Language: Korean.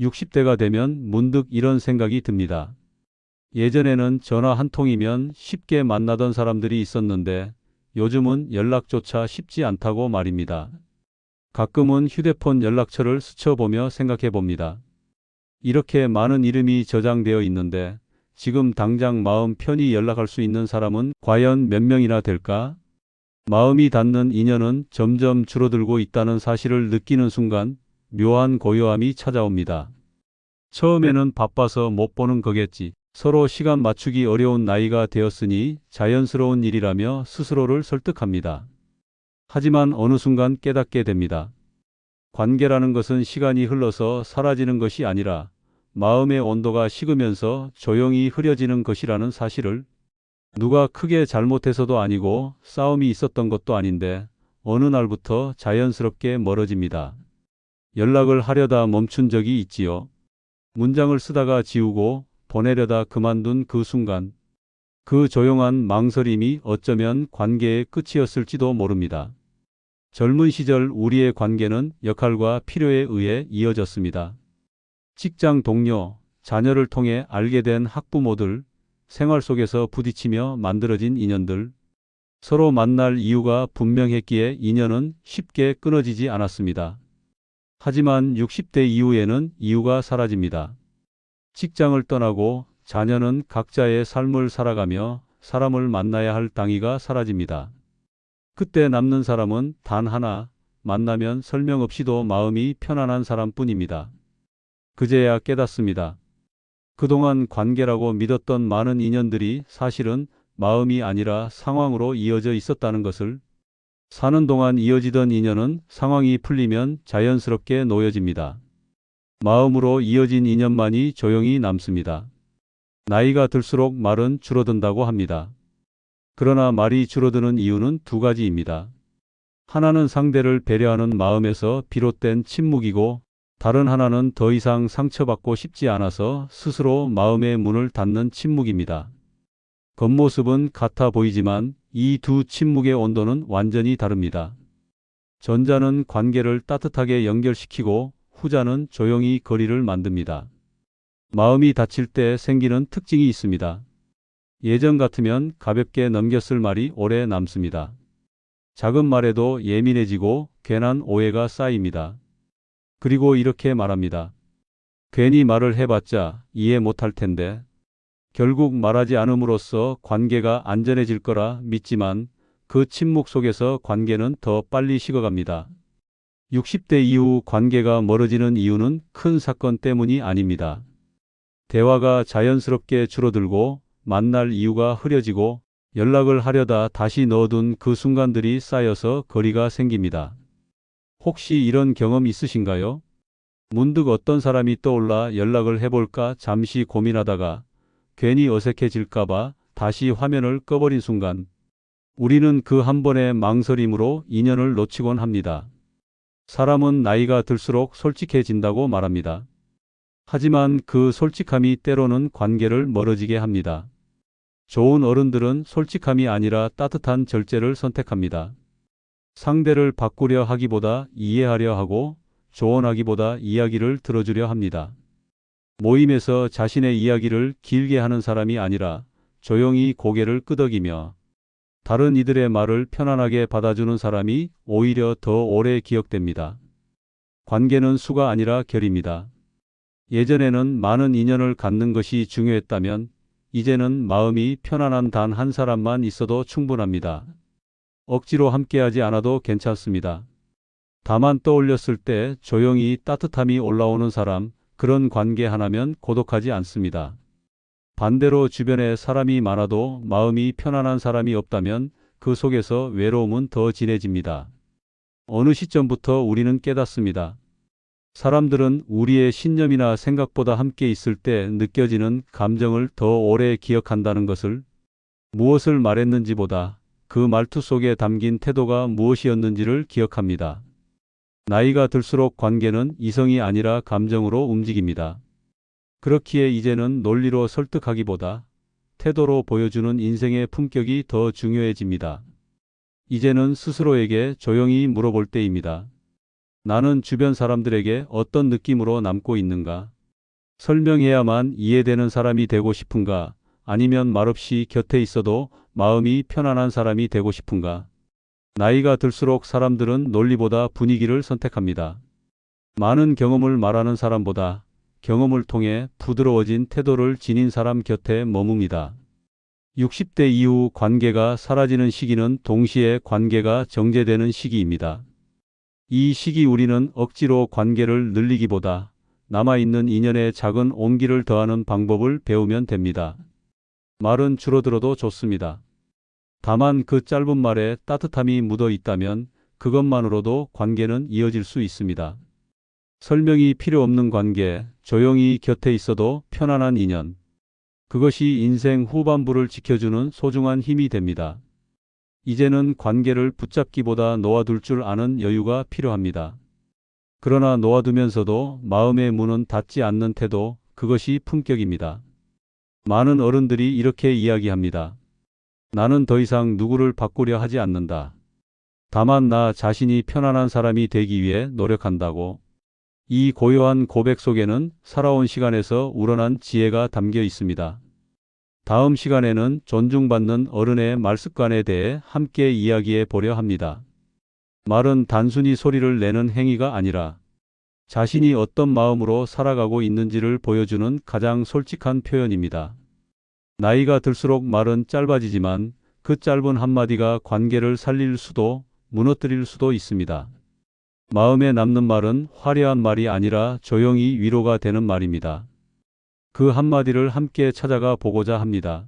60대가 되면 문득 이런 생각이 듭니다. 예전에는 전화 한 통이면 쉽게 만나던 사람들이 있었는데 요즘은 연락조차 쉽지 않다고 말입니다. 가끔은 휴대폰 연락처를 스쳐보며 생각해 봅니다. 이렇게 많은 이름이 저장되어 있는데 지금 당장 마음 편히 연락할 수 있는 사람은 과연 몇 명이나 될까? 마음이 닿는 인연은 점점 줄어들고 있다는 사실을 느끼는 순간 묘한 고요함이 찾아옵니다. 처음에는 바빠서 못 보는 거겠지. 서로 시간 맞추기 어려운 나이가 되었으니 자연스러운 일이라며 스스로를 설득합니다. 하지만 어느 순간 깨닫게 됩니다. 관계라는 것은 시간이 흘러서 사라지는 것이 아니라 마음의 온도가 식으면서 조용히 흐려지는 것이라는 사실을. 누가 크게 잘못해서도 아니고 싸움이 있었던 것도 아닌데 어느 날부터 자연스럽게 멀어집니다. 연락을 하려다 멈춘 적이 있지요. 문장을 쓰다가 지우고 보내려다 그만둔 그 순간, 그 조용한 망설임이 어쩌면 관계의 끝이었을지도 모릅니다. 젊은 시절 우리의 관계는 역할과 필요에 의해 이어졌습니다. 직장 동료, 자녀를 통해 알게 된 학부모들, 생활 속에서 부딪히며 만들어진 인연들, 서로 만날 이유가 분명했기에 인연은 쉽게 끊어지지 않았습니다. 하지만 60대 이후에는 이유가 사라집니다. 직장을 떠나고 자녀는 각자의 삶을 살아가며 사람을 만나야 할 당위가 사라집니다. 그때 남는 사람은 단 하나, 만나면 설명 없이도 마음이 편안한 사람뿐입니다. 그제야 깨닫습니다. 그동안 관계라고 믿었던 많은 인연들이 사실은 마음이 아니라 상황으로 이어져 있었다는 것을. 사는 동안 이어지던 인연은 상황이 풀리면 자연스럽게 놓여집니다. 마음으로 이어진 인연만이 조용히 남습니다. 나이가 들수록 말은 줄어든다고 합니다. 그러나 말이 줄어드는 이유는 두 가지입니다. 하나는 상대를 배려하는 마음에서 비롯된 침묵이고, 다른 하나는 더 이상 상처받고 싶지 않아서 스스로 마음의 문을 닫는 침묵입니다. 겉모습은 같아 보이지만 이 두 침묵의 온도는 완전히 다릅니다. 전자는 관계를 따뜻하게 연결시키고 후자는 조용히 거리를 만듭니다. 마음이 닫힐 때 생기는 특징이 있습니다. 예전 같으면 가볍게 넘겼을 말이 오래 남습니다. 작은 말에도 예민해지고 괜한 오해가 쌓입니다. 그리고 이렇게 말합니다. 괜히 말을 해봤자 이해 못할 텐데. 결국 말하지 않음으로써 관계가 안전해질 거라 믿지만 그 침묵 속에서 관계는 더 빨리 식어갑니다. 60대 이후 관계가 멀어지는 이유는 큰 사건 때문이 아닙니다. 대화가 자연스럽게 줄어들고 만날 이유가 흐려지고 연락을 하려다 다시 넣어둔 그 순간들이 쌓여서 거리가 생깁니다. 혹시 이런 경험 있으신가요? 문득 어떤 사람이 떠올라 연락을 해볼까 잠시 고민하다가 괜히 어색해질까봐 다시 화면을 꺼버린 순간, 우리는 그 한 번의 망설임으로 인연을 놓치곤 합니다. 사람은 나이가 들수록 솔직해진다고 말합니다. 하지만 그 솔직함이 때로는 관계를 멀어지게 합니다. 좋은 어른들은 솔직함이 아니라 따뜻한 절제를 선택합니다. 상대를 바꾸려 하기보다 이해하려 하고 조언하기보다 이야기를 들어주려 합니다. 모임에서 자신의 이야기를 길게 하는 사람이 아니라 조용히 고개를 끄덕이며 다른 이들의 말을 편안하게 받아주는 사람이 오히려 더 오래 기억됩니다. 관계는 수가 아니라 결입니다. 예전에는 많은 인연을 갖는 것이 중요했다면 이제는 마음이 편안한 단 한 사람만 있어도 충분합니다. 억지로 함께하지 않아도 괜찮습니다. 다만 떠올렸을 때 조용히 따뜻함이 올라오는 사람, 그런 관계 하나면 고독하지 않습니다. 반대로 주변에 사람이 많아도 마음이 편안한 사람이 없다면 그 속에서 외로움은 더 진해집니다. 어느 시점부터 우리는 깨닫습니다. 사람들은 우리의 신념이나 생각보다 함께 있을 때 느껴지는 감정을 더 오래 기억한다는 것을. 무엇을 말했는지보다 그 말투 속에 담긴 태도가 무엇이었는지를 기억합니다. 나이가 들수록 관계는 이성이 아니라 감정으로 움직입니다. 그렇기에 이제는 논리로 설득하기보다 태도로 보여주는 인생의 품격이 더 중요해집니다. 이제는 스스로에게 조용히 물어볼 때입니다. 나는 주변 사람들에게 어떤 느낌으로 남고 있는가? 설명해야만 이해되는 사람이 되고 싶은가? 아니면 말없이 곁에 있어도 마음이 편안한 사람이 되고 싶은가? 나이가 들수록 사람들은 논리보다 분위기를 선택합니다. 많은 경험을 말하는 사람보다 경험을 통해 부드러워진 태도를 지닌 사람 곁에 머뭅니다. 60대 이후 관계가 사라지는 시기는 동시에 관계가 정제되는 시기입니다. 이 시기 우리는 억지로 관계를 늘리기보다 남아있는 인연에 작은 온기를 더하는 방법을 배우면 됩니다. 말은 줄어들어도 좋습니다. 다만 그 짧은 말에 따뜻함이 묻어 있다면 그것만으로도 관계는 이어질 수 있습니다. 설명이 필요 없는 관계, 조용히 곁에 있어도 편안한 인연. 그것이 인생 후반부를 지켜주는 소중한 힘이 됩니다. 이제는 관계를 붙잡기보다 놓아둘 줄 아는 여유가 필요합니다. 그러나 놓아두면서도 마음의 문은 닫지 않는 태도, 그것이 품격입니다. 많은 어른들이 이렇게 이야기합니다. 나는 더 이상 누구를 바꾸려 하지 않는다. 다만 나 자신이 편안한 사람이 되기 위해 노력한다고. 이 고요한 고백 속에는 살아온 시간에서 우러난 지혜가 담겨 있습니다. 다음 시간에는 존중받는 어른의 말습관에 대해 함께 이야기해 보려 합니다. 말은 단순히 소리를 내는 행위가 아니라 자신이 어떤 마음으로 살아가고 있는지를 보여주는 가장 솔직한 표현입니다. 나이가 들수록 말은 짧아지지만 그 짧은 한마디가 관계를 살릴 수도 무너뜨릴 수도 있습니다. 마음에 남는 말은 화려한 말이 아니라 조용히 위로가 되는 말입니다. 그 한마디를 함께 찾아가 보고자 합니다.